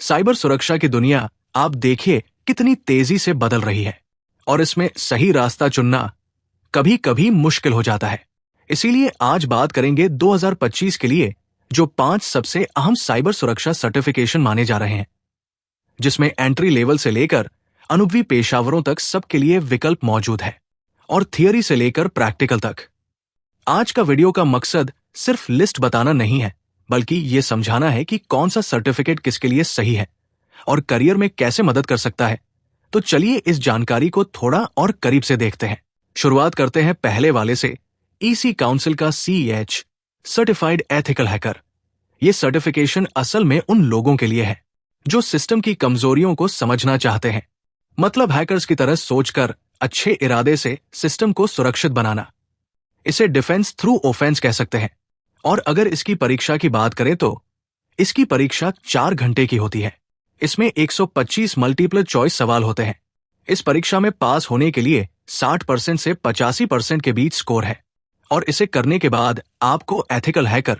Cyber सुरक्षा की दुनिया आप देखिए कितनी तेजी से बदल रही है और इसमें सही रास्ता चुनना कभी कभी मुश्किल हो जाता है। इसीलिए आज बात करेंगे 2025 के लिए जो 5 सबसे अहम साइबर सुरक्षा सर्टिफिकेशन माने जा रहे हैं, जिसमें एंट्री लेवल से लेकर अनुभवी पेशावरों तक सबके लिए विकल्प मौजूद है और थियरी से लेकर प्रैक्टिकल तक। आज का वीडियो का मकसद सिर्फ लिस्ट बताना नहीं है, बल्कि यह समझाना है कि कौन सा सर्टिफिकेट किसके लिए सही है और करियर में कैसे मदद कर सकता है। तो चलिए इस जानकारी को थोड़ा और करीब से देखते हैं। शुरुआत करते हैं पहले वाले से, ईसी काउंसिल का CEH सर्टिफाइड एथिकल हैकर। यह सर्टिफिकेशन असल में उन लोगों के लिए है जो सिस्टम की कमजोरियों को समझना चाहते हैं, मतलब हैकर्स की तरह सोचकर अच्छे इरादे से सिस्टम को सुरक्षित बनाना। इसे डिफेंस थ्रू ऑफेंस कह सकते हैं। और अगर इसकी परीक्षा की बात करें तो इसकी परीक्षा 4 घंटे की होती है। इसमें 125 मल्टीपल चॉइस सवाल होते हैं। इस परीक्षा में पास होने के लिए 60% से 85% के बीच स्कोर है और इसे करने के बाद आपको ethical hacker,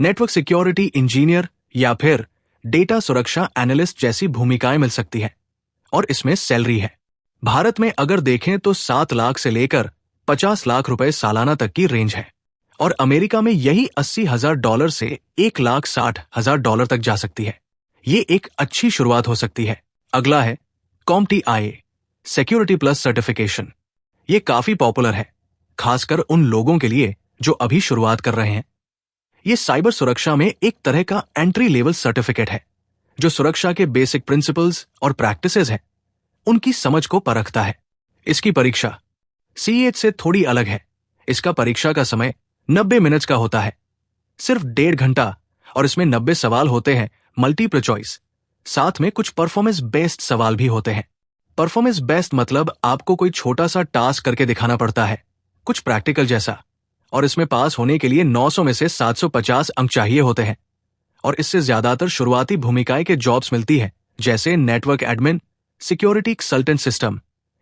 network security engineer या फिर डेटा सुरक्षा एनालिस्ट जैसी भूमिकाएं मिल सकती हैं और इसमें सैलरी है। भारत में अगर देखें तो 7 लाख से लेकर 50 लाख रुपए सालाना तक की रेंज है और अमेरिका में यही $80,000 से $1,60,000 तक जा सकती है। ये एक अच्छी शुरुआत हो सकती है। अगला है CompTIA सिक्योरिटी प्लस सर्टिफिकेशन। ये काफी पॉपुलर है, खासकर उन लोगों के लिए जो अभी शुरुआत कर रहे हैं। ये साइबर सुरक्षा में एक तरह का एंट्री लेवल सर्टिफिकेट है जो सुरक्षा के बेसिक प्रिंसिपल्स और प्रैक्टिसेस हैं, उनकी समझ को परखता है। इसकी परीक्षा CEH से थोड़ी अलग है। इसका परीक्षा का समय 90 मिनट्स का होता है, सिर्फ 1.5 घंटा, और इसमें 90 सवाल होते हैं मल्टीपल चॉइस। साथ में कुछ परफॉर्मेंस बेस्ड सवाल भी होते हैं। परफॉर्मेंस बेस्ड मतलब आपको कोई छोटा सा टास्क करके दिखाना पड़ता है, कुछ प्रैक्टिकल जैसा, और इसमें पास होने के लिए 900 में से 750 अंक चाहिए होते हैं। और इससे ज्यादातर शुरुआती भूमिकाएं के जॉब्स मिलती है, जैसे network admin, security consultant system.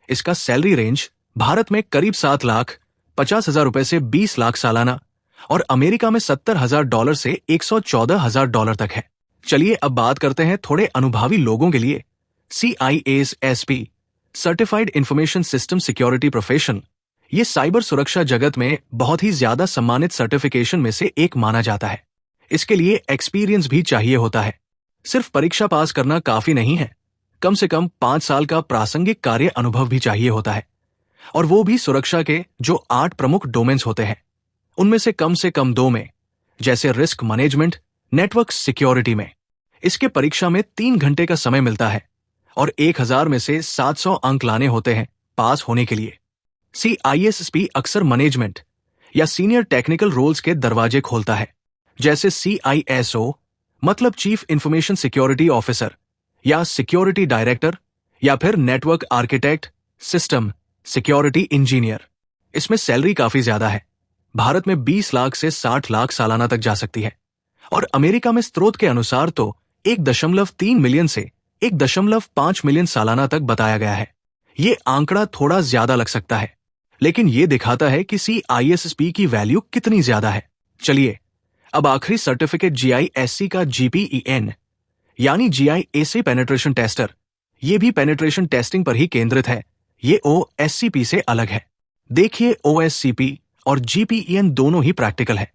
इसका सैलरी रेंज भारत में करीब 7,50,000 रुपए से 20 लाख सालाना और अमेरिका में $70,000 से $114,000 तक है। चलिए अब बात करते हैं थोड़े अनुभवी लोगों के लिए। CISSP certified information system security professional. ये साइबर सुरक्षा जगत में बहुत ही ज्यादा सम्मानित सर्टिफिकेशन में से एक माना जाता है। इसके लिए एक्सपीरियंस भी चाहिए होता है। सिर्फ परीक्षा पास करना काफी नहीं है, कम से कम 5 साल का प्रासंगिक कार्य अनुभव भी चाहिए होता है, और वो भी सुरक्षा के जो 8 प्रमुख डोमेन्स होते हैं उनमें से कम 2 में, जैसे रिस्क मैनेजमेंट, नेटवर्क सिक्योरिटी में। इसके परीक्षा में 3 घंटे का समय मिलता है और 1000 में से 700 अंक लाने होते हैं पास होने के लिए। CISSP अक्सर मैनेजमेंट या सीनियर टेक्निकल रोल्स के दरवाजे खोलता है, जैसे CISO मतलब चीफ इंफॉर्मेशन सिक्योरिटी ऑफिसर या सिक्योरिटी डायरेक्टर, या फिर network architect, system security engineer. इसमें सैलरी काफी ज्यादा है। भारत में 20 लाख से 60 लाख सालाना तक जा सकती है और अमेरिका में स्रोत के अनुसार तो 1.3 मिलियन से 1.5 मिलियन सालाना तक बताया गया है। ये आंकड़ा थोड़ा ज्यादा लग सकता है, लेकिन ये दिखाता है कि CISSP की वैल्यू कितनी ज्यादा है। चलिए अब आखिरी सर्टिफिकेट GISC का GPEN यानी GIAC पेनिट्रेशन टेस्टर। ये भी पेनिट्रेशन टेस्टिंग पर ही केंद्रित है। ये OSCP से अलग है। देखिए OSCP और GPEN दोनों ही प्रैक्टिकल है,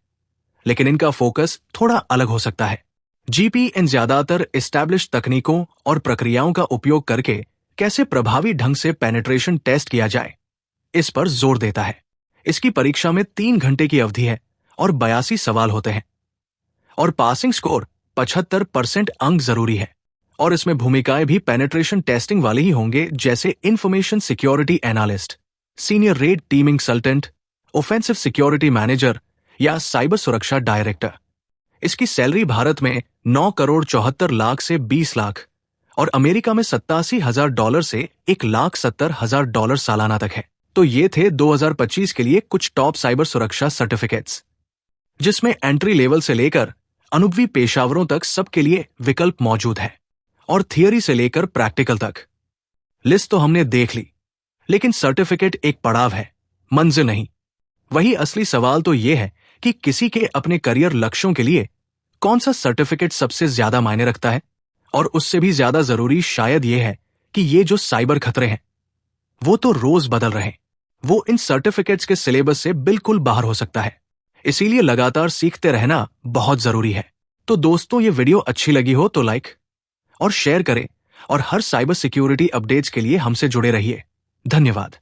लेकिन इनका फोकस थोड़ा अलग हो सकता है। GPEN ज्यादातर एस्टैब्लिश तकनीकों और प्रक्रियाओं का उपयोग करके कैसे प्रभावी ढंग से पेनिट्रेशन टेस्ट किया जाए, इस पर जोर देता है। इसकी परीक्षा में 3 घंटे की अवधि है और 82 सवाल होते हैं और पासिंग स्कोर 75% अंक जरूरी है। और इसमें भूमिकाएं भी पेनिट्रेशन टेस्टिंग वाले ही होंगे, जैसे information security analyst, senior red teeming consultant, offensive security manager या साइबर सुरक्षा डायरेक्टर। इसकी सैलरी भारत में 9,74,00,000 से 20 लाख और अमेरिका में $87,000 से $1,70,000 सालाना तक है। तो ये थे 2025 के लिए कुछ टॉप साइबर सुरक्षा सर्टिफिकेट्स, जिसमें एंट्री लेवल से लेकर अनुभवी पेशावरों तक सबके लिए विकल्प मौजूद है और थियरी से लेकर प्रैक्टिकल तक। लिस्ट तो हमने देख ली, लेकिन सर्टिफिकेट एक पड़ाव है, मंजिल नहीं। वही असली सवाल तो यह है कि किसी के अपने करियर लक्ष्यों के लिए कौन सा सर्टिफिकेट सबसे ज्यादा मायने रखता है और उससे भी ज्यादा जरूरी शायद ये है कि ये जो साइबर खतरे हैं वो तो रोज बदल रहे हैं। वो इन सर्टिफिकेट्स के सिलेबस से बिल्कुल बाहर हो सकता है। इसीलिए लगातार सीखते रहना बहुत जरूरी है। तो दोस्तों, ये वीडियो अच्छी लगी हो तो लाइक और शेयर करें और हर साइबर सिक्योरिटी अपडेट्स के लिए हमसे जुड़े रहिए। धन्यवाद।